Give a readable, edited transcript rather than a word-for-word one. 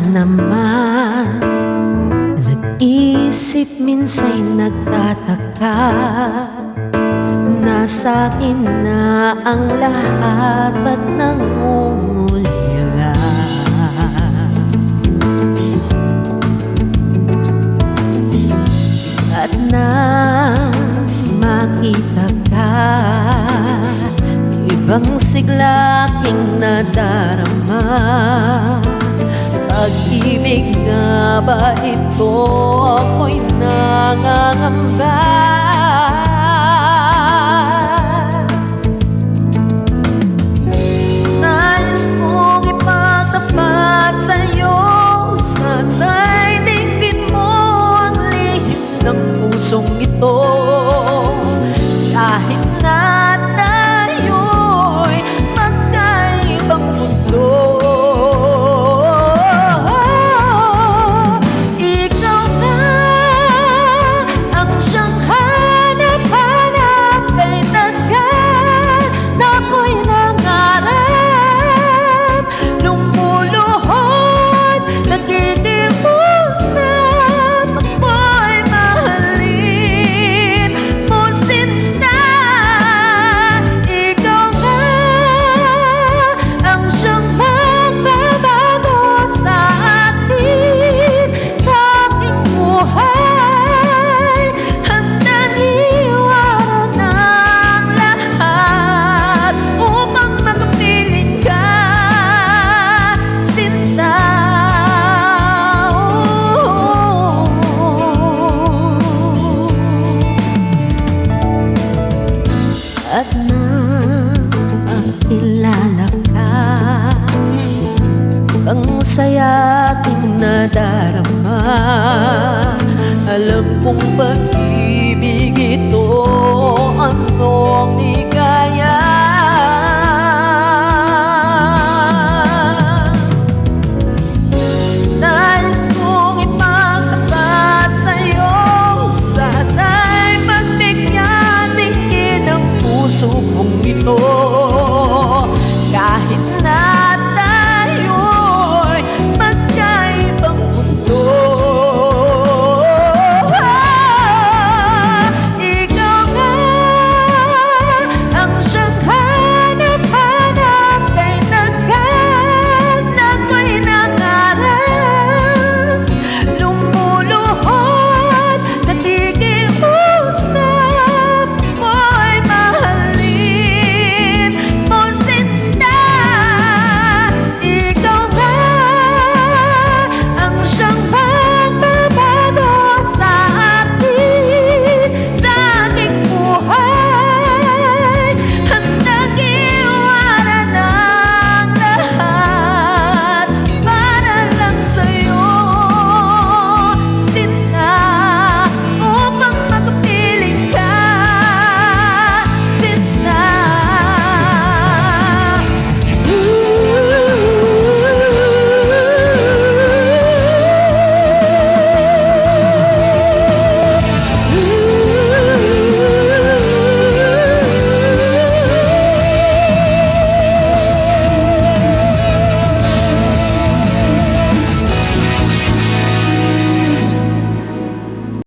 naman? Nag-isip minsa'y nagtataka, nasa'kin na ang lahat, ba't nangungulila? At nang makita ka, ibang sigla aking nadarama. Pag-ibig nga ba ito? Ako'y nangangamba. Nais kong ipatapat sa'yo, sana'y dinggin mo ang lihim ng pusong ito. Kahit na tayo'y magkaibang mundo, ikaw na ang siyang hanap-hanap kay tagal na ako'y nangarap. Lumuluhod, nakikiusap, ako'y mahalin mo, sinta. Ikaw nga ang siyang magbabago sa akin, sa aking buhay. Handang iwanan ang lahat upang magpiling ka, sinta. At nang makilala ka, ang saya aking nadarama. Alam kong pag